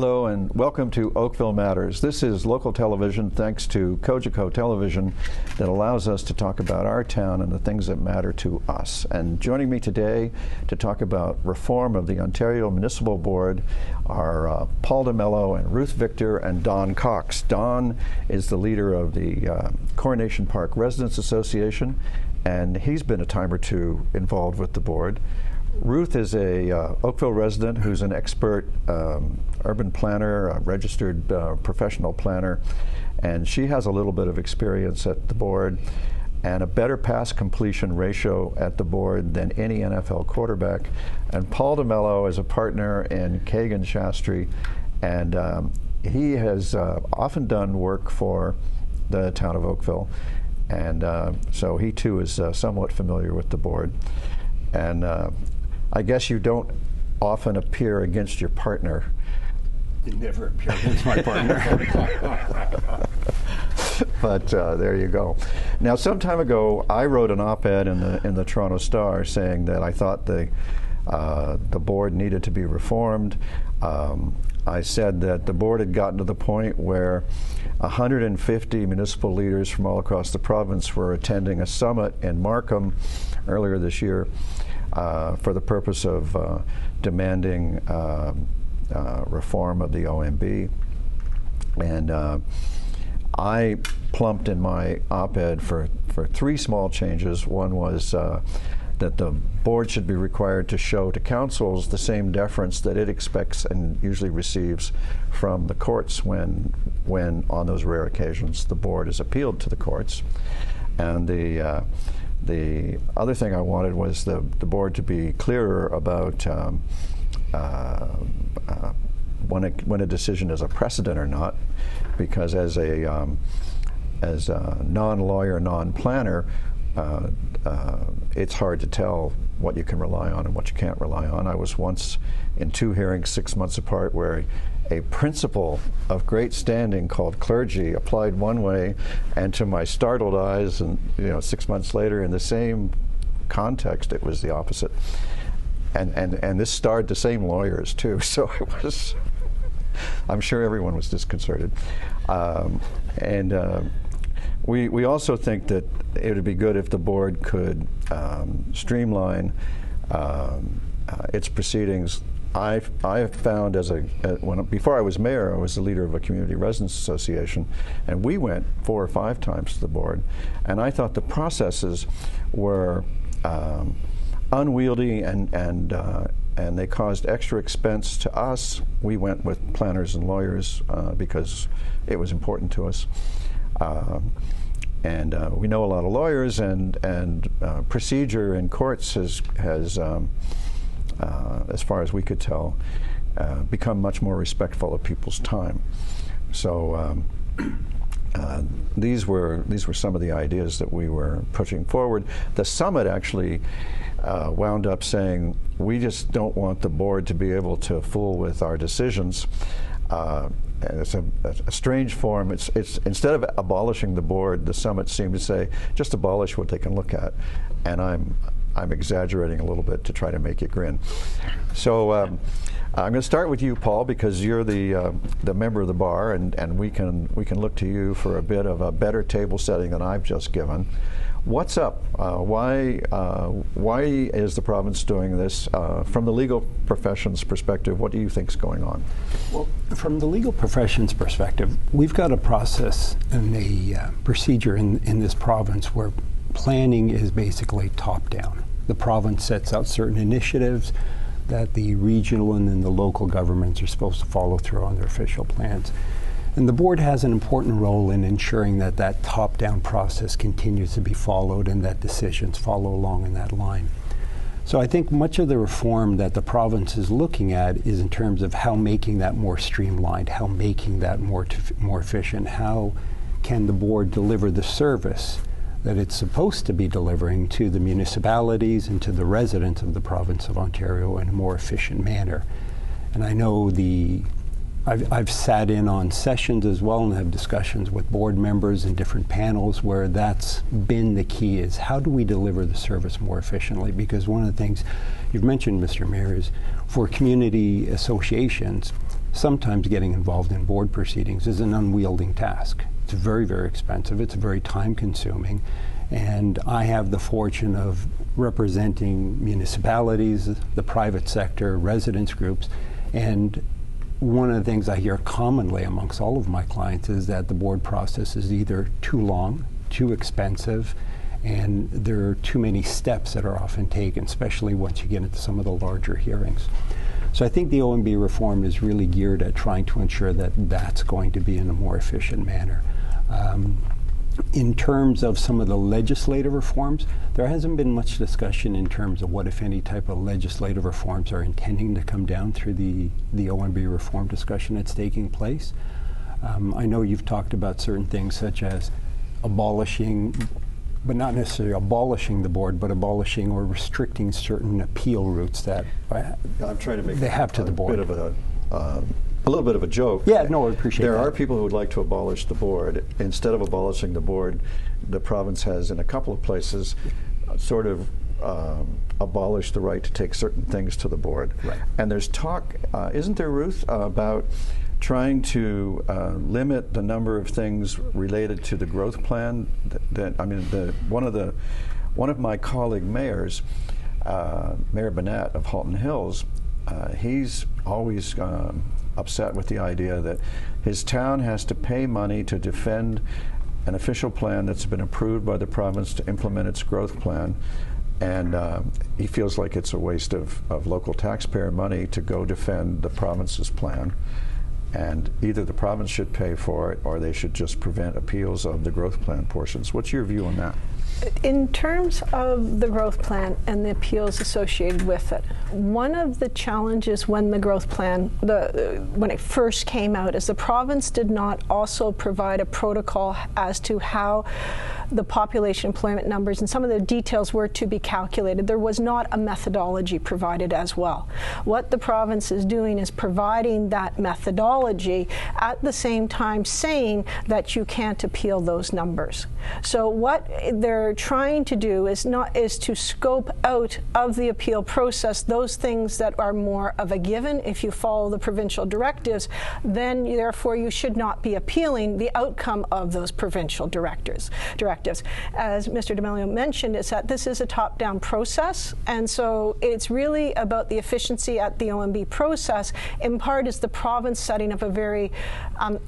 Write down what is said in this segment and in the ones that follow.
Hello and welcome to Oakville Matters. This is local television thanks to Cogeco Television that allows us to talk about our town and the things that matter to us. And joining me today to talk about reform of the Ontario Municipal Board are Paul DeMelo and Ruth Victor and Don Cox. Don is the leader of the Coronation Park Residents Association, and he's been a time or two involved with the board. Ruth is a Oakville resident who's an expert urban planner, a registered professional planner, and she has a little bit of experience at the board and a better pass completion ratio at the board than any NFL quarterback. And Paul DeMelo is a partner in Kagan Shastry, and he has often done work for the town of Oakville, and so he too is somewhat familiar with the board. And I guess you don't often appear against your partner. You never appear against my partner. But there you go. Now, some time ago, I wrote an op-ed in the Toronto Star saying that I thought the board needed to be reformed. I said that the board had gotten to the point where 150 municipal leaders from all across the province were attending a summit in Markham earlier this year for the purpose of demanding reform of the OMB. And I plumped in my op-ed for three small changes. One was that the board should be required to show to councils the same deference that it expects and usually receives from the courts when on those rare occasions the board is appealed to the courts. And the other thing I wanted was the board to be clearer about when a decision is a precedent or not, because as a non-lawyer, non-planner, it's hard to tell what you can rely on and what you can't rely on. I was once in two hearings 6 months apart where a principle of great standing called clergy applied one way, and to my startled eyes, and 6 months later in the same context it was the opposite. And this starred the same lawyers too, so it was I'm sure everyone was disconcerted. We also think that it would be good if the board could streamline its proceedings. I have found before I was mayor, I was the leader of a community residents association, and we went 4 or 5 times to the board, and I thought the processes were unwieldy and they caused extra expense to us. We went with planners and lawyers because it was important to us. We know a lot of lawyers, and procedure in courts has as far as we could tell, become much more respectful of people's time. So these were some of the ideas that we were pushing forward. The summit actually wound up saying, we just don't want the board to be able to fool with our decisions. And it's a strange form. It's instead of abolishing the board, the summit seemed to say, just abolish what they can look at. And I'm exaggerating a little bit to try to make you grin. So I'm going to start with you, Paul, because you're the member of the bar, and we can look to you for a bit of a better table setting than I've just given. What's up? Why is the province doing this? From the legal profession's perspective, what do you think is going on? Well, from the legal profession's perspective, we've got a process and a procedure in this province where planning is basically top-down. The province sets out certain initiatives that the regional and then the local governments are supposed to follow through on their official plans. And the board has an important role in ensuring that that top-down process continues to be followed and that decisions follow along in that line. So I think much of the reform that the province is looking at is in terms of how making that more streamlined, how making that more efficient, how can the board deliver the service that it's supposed to be delivering to the municipalities and to the residents of the province of Ontario in a more efficient manner. And I know I've sat in on sessions as well and have discussions with board members and different panels where that's been the key, is how do we deliver the service more efficiently? Because one of the things you've mentioned, Mr. Mayor, is for community associations, sometimes getting involved in board proceedings is an unwielding task. It's very, very expensive. It's very time-consuming. And I have the fortune of representing municipalities, the private sector, residents groups, and one of the things I hear commonly amongst all of my clients is that the board process is either too long, too expensive, and there are too many steps that are often taken, especially once you get into some of the larger hearings. So I think the OMB reform is really geared at trying to ensure that that's going to be in a more efficient manner. In terms of some of the legislative reforms, there hasn't been much discussion in terms of what, if any, type of legislative reforms are intending to come down through the OMB reform discussion that's taking place. I know you've talked about certain things such as abolishing, but not necessarily abolishing the board, but abolishing or restricting certain appeal routes that I'm trying to make they have to the board. Bit of a little bit of a joke. Yeah, no, I appreciate that. There are people who would like to abolish the board. Instead of abolishing the board, the province has, in a couple of places, sort of abolished the right to take certain things to the board. Right. And there's talk, isn't there, Ruth, about trying to limit the number of things related to the growth plan? One of my colleague mayors, Mayor Burnett of Halton Hills, he's always upset with the idea that his town has to pay money to defend an official plan that's been approved by the province to implement its growth plan, and he feels like it's a waste of local taxpayer money to go defend the province's plan, and either the province should pay for it or they should just prevent appeals of the growth plan portions. What's your view on that? In terms of the growth plan and the appeals associated with it, one of the challenges when the growth plan, when it first came out, is the province did not also provide a protocol as to how the population employment numbers and some of the details were to be calculated. There was not a methodology provided as well. What the province is doing is providing that methodology at the same time saying that you can't appeal those numbers. So what they're trying to do is to scope out of the appeal process those things that are more of a given. If you follow the provincial directives, then therefore you should not be appealing the outcome of those provincial directives. As Mr. DeMelo mentioned, is that this is a top-down process, and so it's really about the efficiency at the OMB process. In part, is the province setting up a very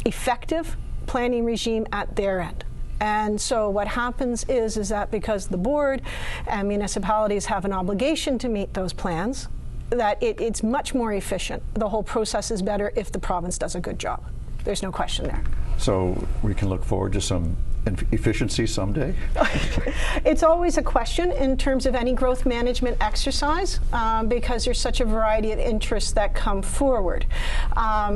effective planning regime at their end. And so what happens is that because the board and municipalities have an obligation to meet those plans, that it's much more efficient. The whole process is better if the province does a good job. There's no question there. So we can look forward to some efficiency someday? It's always a question in terms of any growth management exercise because there's such a variety of interests that come forward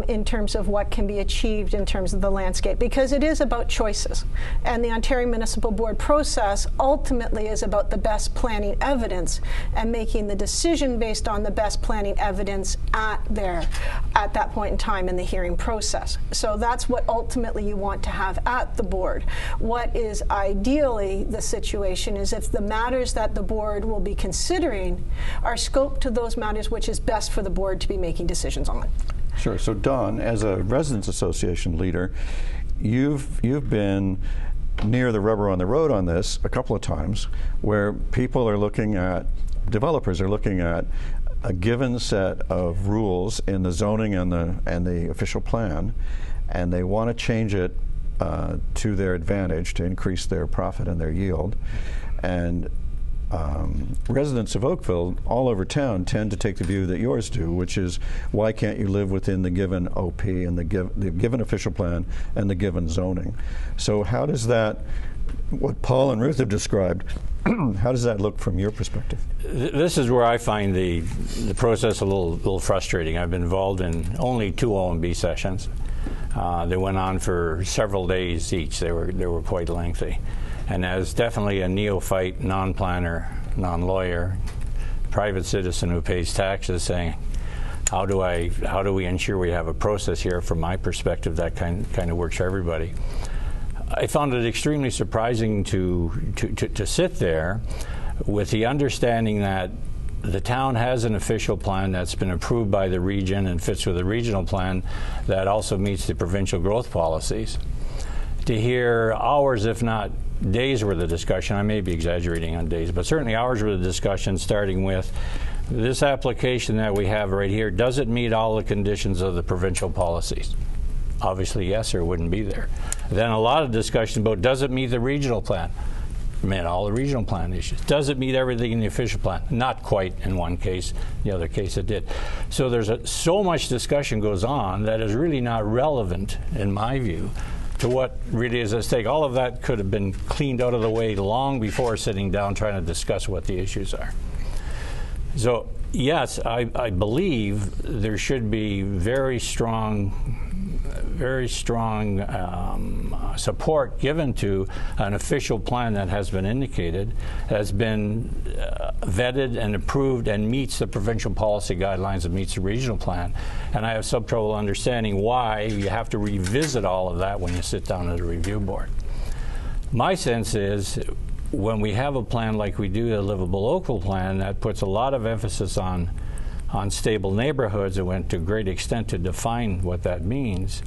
in terms of what can be achieved in terms of the landscape, because it is about choices. And the Ontario Municipal Board process ultimately is about the best planning evidence and making the decision based on the best planning evidence at that point in time in the hearing process. So that's what ultimately you want to have at the board. What is ideally the situation is if the matters that the board will be considering are scoped to those matters which is best for the board to be making decisions on. Sure. So Don, as a residents association leader, you've been near the rubber on the road on this a couple of times, where people are looking at, developers are looking at a given set of rules in the zoning and the official plan, and they want to change it to their advantage to increase their profit and their yield. And residents of Oakville all over town tend to take the view that yours do, which is, why can't you live within the given OP and the given official plan and the given zoning? So how does that, what Paul and Ruth have described, how does that look from your perspective? This is where I find the process a little frustrating. I've been involved in only 2 OMB sessions. They went on for several days each. They were quite lengthy. And as definitely a neophyte, non-planner, non-lawyer, private citizen who pays taxes, saying, how do we ensure we have a process here from my perspective that kind of works for everybody? I found it extremely surprising to sit there with the understanding that the town has an official plan that's been approved by the region and fits with the regional plan that also meets the provincial growth policies. To hear hours, if not days worth of discussion, I may be exaggerating on days, but certainly hours worth of discussion, starting with this application that we have right here, does it meet all the conditions of the provincial policies? Obviously yes, or it wouldn't be there. Then a lot of discussion about, does it meet the regional plan? Met all the regional plan issues. Does it meet everything in the official plan? Not quite in one case. The other case it did. So there's so much discussion goes on that is really not relevant, in my view, to what really is at stake. All of that could have been cleaned out of the way long before sitting down trying to discuss what the issues are. So yes, I believe there should be very strong support given to an official plan that has been indicated, has been vetted and approved and meets the provincial policy guidelines and meets the regional plan. And I have some trouble understanding why you have to revisit all of that when you sit down at a review board. My sense is when we have a plan like we do, the Livable Oakville plan, that puts a lot of emphasis on stable neighborhoods and went to a great extent to define what that means,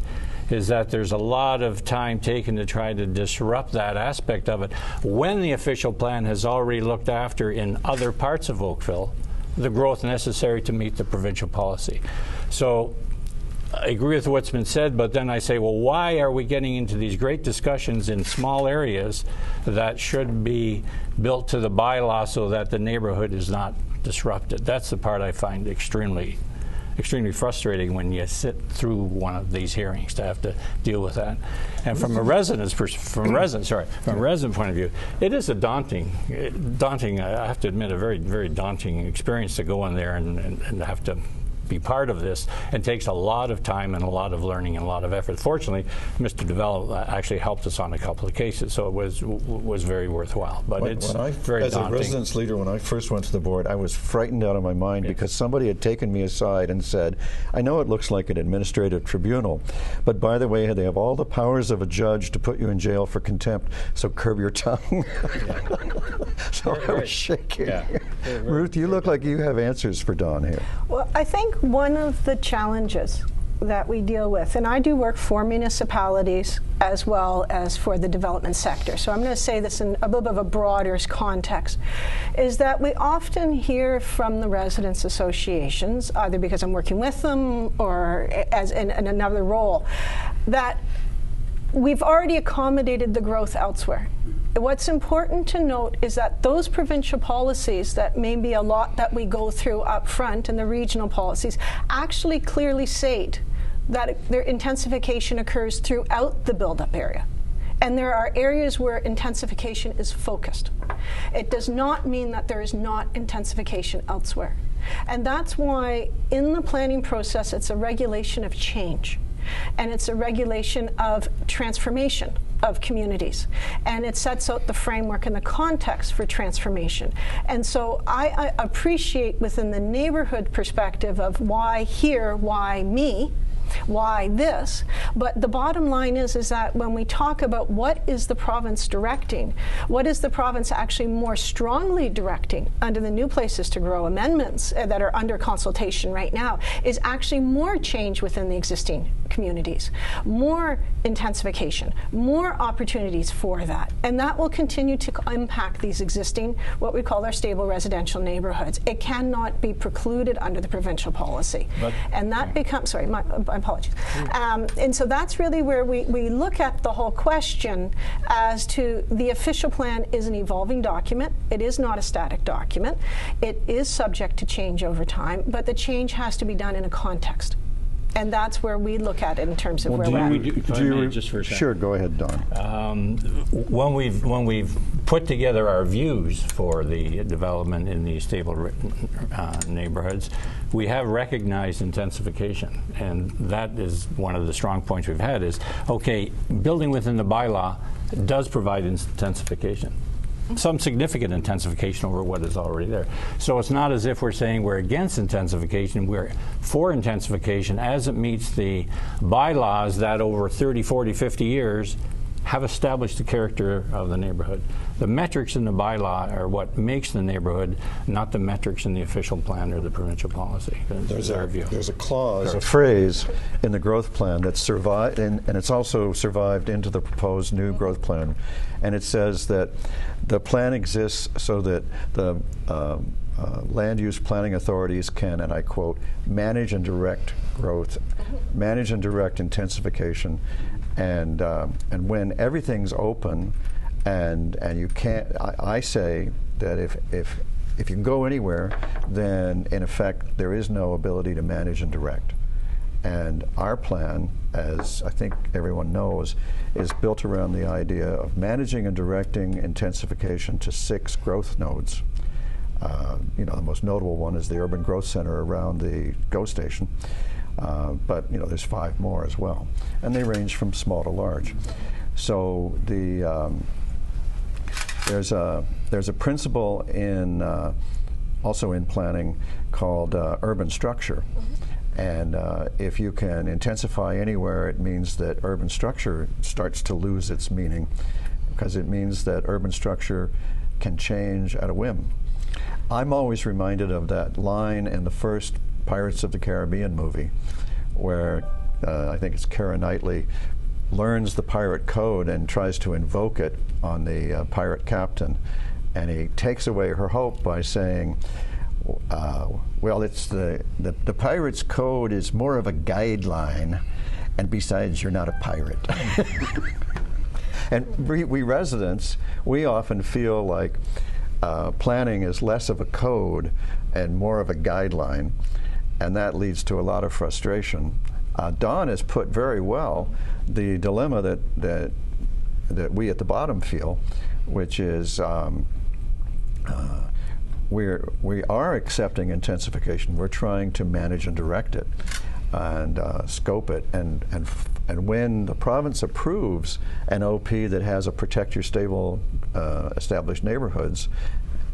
is that there's a lot of time taken to try to disrupt that aspect of it when the official plan has already looked after in other parts of Oakville the growth necessary to meet the provincial policy. So I agree with what's been said, but then I say, well, why are we getting into these great discussions in small areas that should be built to the bylaw so that the neighborhood is not disrupted? That's the part I find extremely frustrating when you sit through one of these hearings to have to deal with that. And from a resident point of view, it is a daunting, I have to admit, a very, very daunting experience to go in there and have to be part of this. It takes a lot of time and a lot of learning and a lot of effort. Fortunately, Mr. DeMelo actually helped us on a couple of cases, so it was very worthwhile. But it's very as daunting. a residence leader, when I first went to the board, I was frightened out of my mind because somebody had taken me aside and said, I know it looks like an administrative tribunal, but by the way, they have all the powers of a judge to put you in jail for contempt, so curb your tongue. So I was shaking. Yeah. Ruth, you look like you have answers for Don here. Well, I think one of the challenges that we deal with, and I do work for municipalities as well as for the development sector, so I'm going to say this in a little bit of a broader context, is that we often hear from the residents associations, either because I'm working with them or as in another role, that we've already accommodated the growth elsewhere. What's important to note is that those provincial policies that may be a lot that we go through up front and the regional policies actually clearly state that their intensification occurs throughout the build-up area. And there are areas where intensification is focused. It does not mean that there is not intensification elsewhere. And that's why in the planning process it's a regulation of change. And it's a regulation of transformation of communities. And it sets out the framework and the context for transformation. And so I appreciate within the neighborhood perspective of why here, why me, why this, but the bottom line is that when we talk about what is the province directing, what is the province actually more strongly directing under the New Places to Grow amendments that are under consultation right now, is actually more change within the existing communities, more intensification, more opportunities for that. And that will continue to impact these existing, what we call our stable residential neighborhoods. It cannot be precluded under the provincial policy. And that becomes, sorry, my apologies. And so that's really where we look at the whole question as to the official plan is an evolving document. It is not a static document. It is subject to change over time, but the change has to be done in a context. And that's where we look at it in terms of where we're at. Just for a second. Sure, go ahead, Don. When we've put together our views for the development in these stable neighborhoods, we have recognized intensification, and that is one of the strong points we've had is, okay, building within the bylaw does provide intensification. Some significant intensification over what is already there. So it's not as if we're saying we're against intensification, we're for intensification as it meets the bylaws that over 30, 40, 50 years have established the character of the neighborhood. The metrics in the bylaw are what makes the neighborhood, not the metrics in the official plan or the provincial policy. That's our view. There's a clause, a phrase in the growth plan that survived, and it's also survived into the proposed new growth plan, and it says that the plan exists so that the land use planning authorities can, and I quote, manage and direct growth, manage and direct intensification, and when everything's open, and you can't, I say that if you can go anywhere, then in effect there is no ability to manage and direct. And our plan, as I think everyone knows, is built around the idea of managing and directing intensification to 6 growth nodes. You know, the most notable one is the urban growth center around the GO station, but you know, there's 5 more as well, and they range from small to large. So there's a principle in also in planning called urban structure. And if you can intensify anywhere, it means that urban structure starts to lose its meaning, because it means that urban structure can change at a whim. I'm always reminded of that line in the first Pirates of the Caribbean movie, where I think it's Keira Knightley learns the pirate code and tries to invoke it on the pirate captain, and he takes away her hope by saying, well, it's the pirate's code is more of a guideline, and besides, you're not a pirate. And we residents, we often feel like planning is less of a code and more of a guideline, and that leads to a lot of frustration. Don has put very well the dilemma that we at the bottom feel, which is we are accepting intensification. We're trying to manage and direct it and scope it. And when the province approves an OP that has a protect your stable established neighborhoods,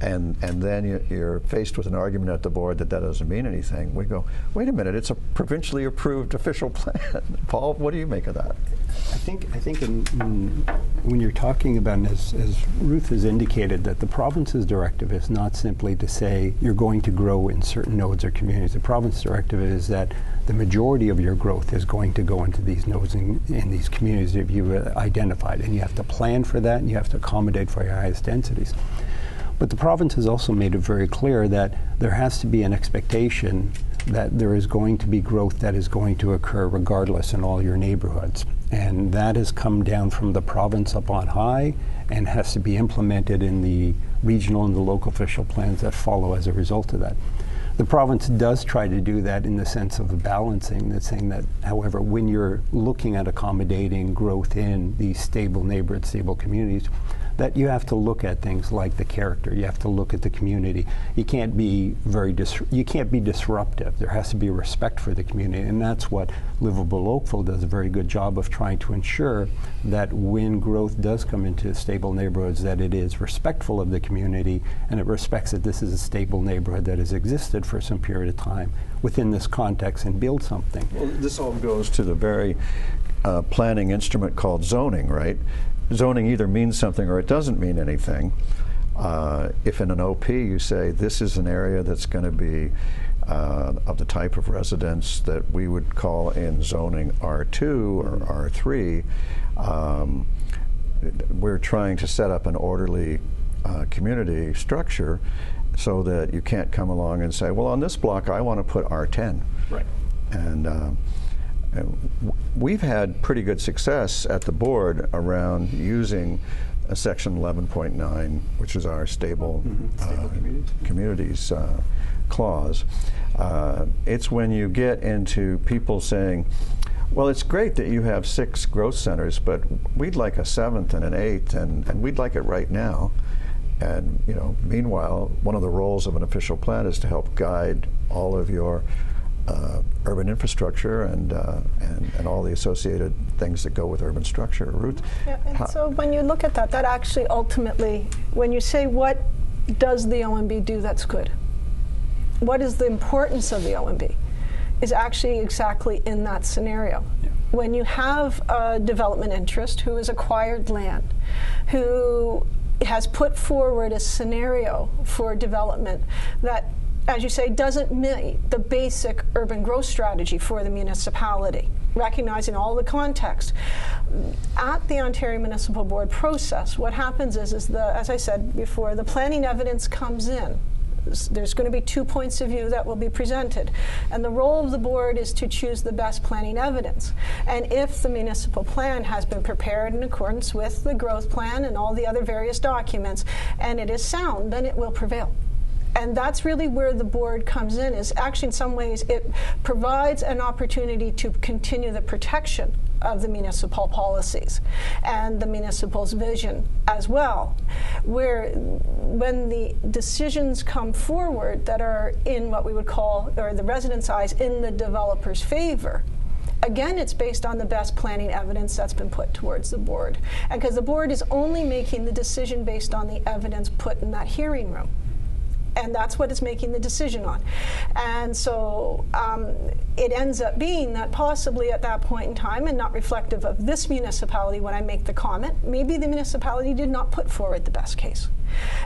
and then you're faced with an argument at the board that doesn't mean anything, we go, wait a minute, it's a provincially approved official plan. Paul, what do you make of that? I think when you're talking about, and as Ruth has indicated, that the province's directive is not simply to say you're going to grow in certain nodes or communities. The province's directive is that the majority of your growth is going to go into these nodes in these communities that you've identified, and you have to plan for that, and you have to accommodate for your highest densities. But the province has also made it very clear that there has to be an expectation that there is going to be growth that is going to occur regardless in all your neighborhoods. And that has come down from the province up on high and has to be implemented in the regional and the local official plans that follow as a result of that. The province does try to do that in the sense of balancing, that's saying that, however, when you're looking at accommodating growth in these stable neighborhoods, stable communities, that you have to look at things like the character. You have to look at the community. You can't be disruptive. There has to be respect for the community, and that's what Livable Oakville does a very good job of trying to ensure, that when growth does come into stable neighborhoods, that it is respectful of the community, and it respects that this is a stable neighborhood that has existed for some period of time within this context and build something. Well, this all goes to the very planning instrument called zoning, right? Zoning either means something or it doesn't mean anything. If in an OP you say this is an area that's going to be of the type of residence that we would call in zoning R2 or R3, we're trying to set up an orderly community structure so that you can't come along and say, well, on this block I want to put R10. Right. And we've had pretty good success at the board around using a section 11.9, which is our stable communities clause. It's when you get into people saying, well, it's great that you have 6 growth centers, but we'd like a 7th and an 8th, and we'd like it right now. And you know, meanwhile, one of the roles of an official plan is to help guide all of your urban infrastructure and all the associated things that go with urban structure. Ruth? Yeah, and so when you look at that, that actually ultimately, when you say what does the OMB do that's good, what is the importance of the OMB, is actually exactly in that scenario. Yeah. when you have a development interest who has acquired land, who has put forward a scenario for development that, as you say, doesn't meet the basic urban growth strategy for the municipality, recognizing all the context. At the Ontario Municipal Board process, what happens is as I said before, the planning evidence comes in. There's going to be 2 points of view that will be presented. And the role of the board is to choose the best planning evidence. And if the municipal plan has been prepared in accordance with the growth plan and all the other various documents, and it is sound, then it will prevail. And that's really where the board comes in, is actually in some ways it provides an opportunity to continue the protection of the municipal policies and the municipal's vision as well, where when the decisions come forward that are in what we would call, or the residents' eyes, in the developer's favor, again, it's based on the best planning evidence that's been put towards the board. And because the board is only making the decision based on the evidence put in that hearing room. And that's what it's making the decision on. And so it ends up being that possibly at that point in time, and not reflective of this municipality when I make the comment, maybe the municipality did not put forward the best case.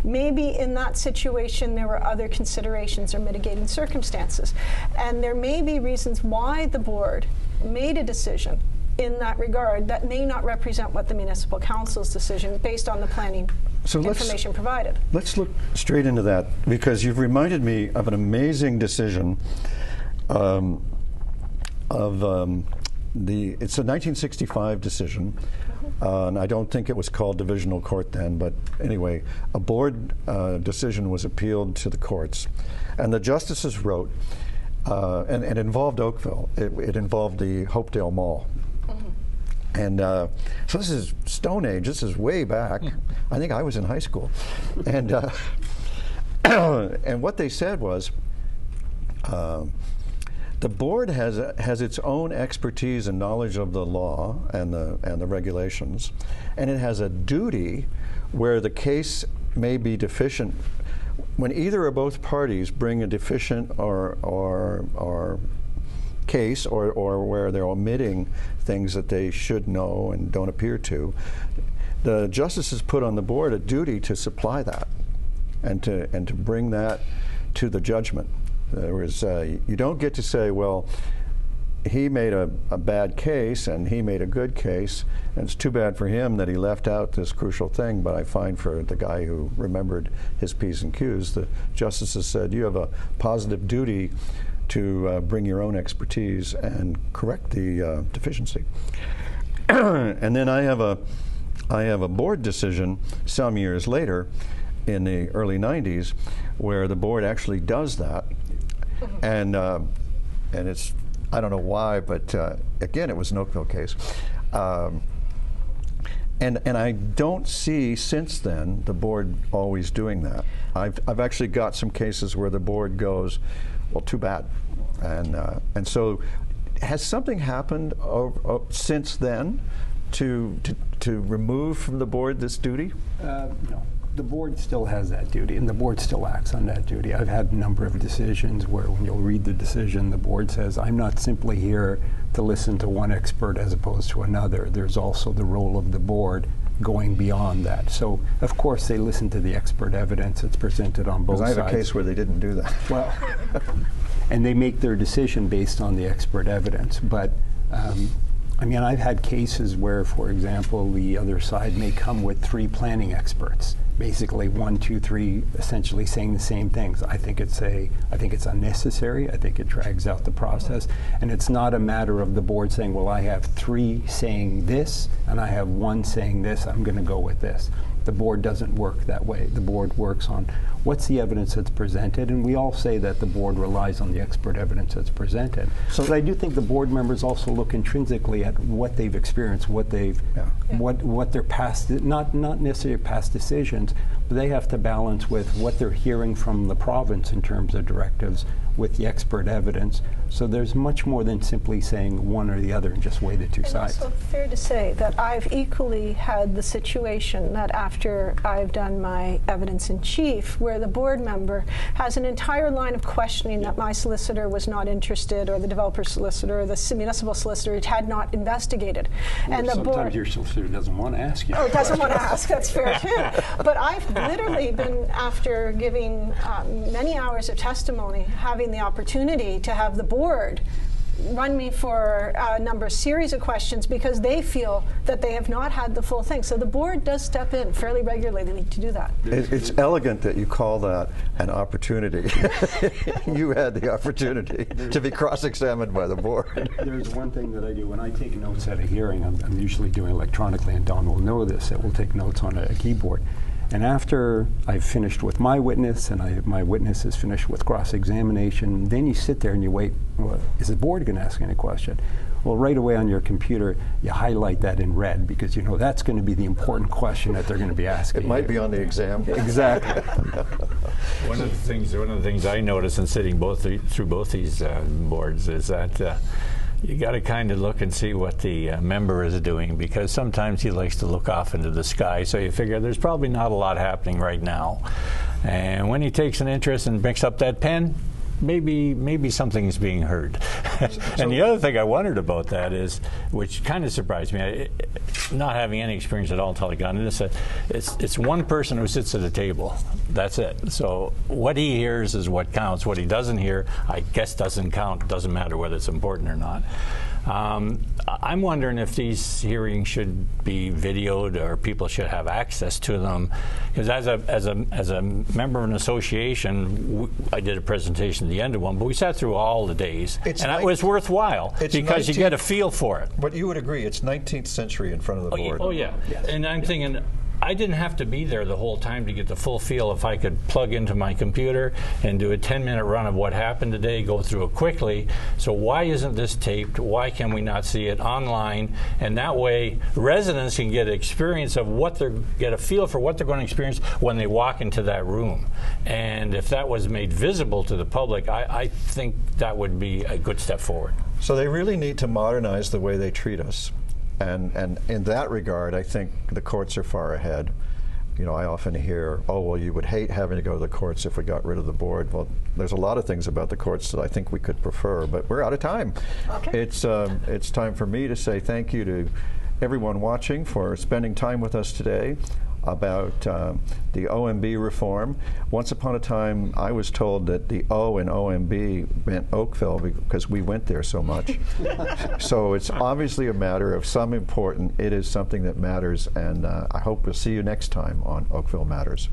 Maybe in that situation there were other considerations or mitigating circumstances. And there may be reasons why the board made a decision in that regard that may not represent what the municipal council's decision based on the planning information provided. Let's look straight into that, because you've reminded me of an amazing decision it's a 1965 decision, and I don't think it was called divisional court then, but anyway, a board decision was appealed to the courts, and the justices wrote, and it involved Oakville. It involved the Hopedale Mall. And so this is Stone Age. This is way back. I think I was in high school. And and what they said was, the board has its own expertise and knowledge of the law and the regulations, and it has a duty where the case may be deficient. When either or both parties bring a deficient or case, or where they're omitting things that they should know and don't appear to, the justices put on the board a duty to supply that and to bring that to the judgment. There was you don't get to say, well, he made a bad case and he made a good case, and it's too bad for him that he left out this crucial thing, but I find for the guy who remembered his P's and Q's, the justices said, you have a positive duty to bring your own expertise and correct the deficiency. And then I have a board decision some years later in the early 90s where the board actually does that, and it's, I don't know why, but again, it was an Oakville case. And I don't see since then the board always doing that. I've actually got some cases where the board goes, well, too bad. And so has something happened since then to remove from the board this duty? No. The board still has that duty, and the board still acts on that duty. I've had a number of decisions where when you'll read the decision, the board says, I'm not simply here to listen to one expert as opposed to another. There's also the role of the board going beyond that. So, of course, they listen to the expert evidence that's presented on both sides. Because I have a case where they didn't do that. Well, and they make their decision based on the expert evidence. But, I mean, I've had cases where, for example, the other side may come with 3 planning experts, basically 1, 2, 3, essentially saying the same things. I think it's unnecessary. I think it drags out the process, and it's not a matter of the board saying, well, I have 3 saying this, and I have 1 saying this. I'm going to go with this. The board doesn't work that way. The board works on what's the evidence that's presented, and we all say that the board relies on the expert evidence that's presented. So but I do think the board members also look intrinsically at what they've experienced, what they've, what their past, not necessarily past decisions, they have to balance with what they're hearing from the province in terms of directives with the expert evidence. So there's much more than simply saying one or the other and just weigh the two sides. It's also fair to say that I've equally had the situation that after I've done my evidence in chief, where the board member has an entire line of questioning that my solicitor was not interested, or the developer solicitor, or the municipal solicitor had not investigated. And the sometimes your solicitor doesn't want to ask you. Oh, doesn't want to ask, that's fair too. But I've literally been, after giving many hours of testimony, having the opportunity to have the board run me for a series of questions because they feel that they have not had the full thing. So the board does step in fairly regularly to do that. It's elegant that you call that an opportunity. You had the opportunity to be cross-examined by the board. There's one thing that I do when I take notes at a hearing. I'm usually doing electronically, and Don will know this, that we'll take notes on a keyboard. And after I've finished with my witness and my witness is finished with cross-examination, then you sit there and you wait, well, is the board going to ask any question? Well, right away on your computer, you highlight that in red because you know that's going to be the important question that they're going to be asking. It might be on the exam. Exactly. One of the things I notice in sitting through both these boards is that you got to kind of look and see what the member is doing, because sometimes he likes to look off into the sky, so you figure there's probably not a lot happening right now. And when he takes an interest and picks up that pen, maybe something is being heard. And the other thing I wondered about that is, which kind of surprised me, not having any experience at all until I got into this, it's one person who sits at a table. That's it. So what he hears is what counts. What he doesn't hear, I guess, doesn't count. It doesn't matter whether it's important or not. I'm wondering if these hearings should be videoed or people should have access to them, because as a member of an association, I did a presentation at the end of one, but we sat through all the days, and it was worthwhile because you get a feel for it. But you would agree, it's 19th century in front of the board. Oh yeah, yes. And I'm thinking, I didn't have to be there the whole time to get the full feel. If I could plug into my computer and do a 10-minute run of what happened today, go through it quickly. So why isn't this taped? Why can we not see it online? And that way, residents can get experience of get a feel for what they're going to experience when they walk into that room. And if that was made visible to the public, I think that would be a good step forward. So they really need to modernize the way they treat us. And in that regard, I think the courts are far ahead. You know, I often hear, oh, well, you would hate having to go to the courts if we got rid of the board. Well, there's a lot of things about the courts that I think we could prefer, but we're out of time. Okay. It's time for me to say thank you to everyone watching for spending time with us today about the OMB reform. Once upon a time, I was told that the O in OMB meant Oakville because we went there so much. So it's obviously a matter of some importance. It is something that matters, and I hope we'll see you next time on Oakville Matters.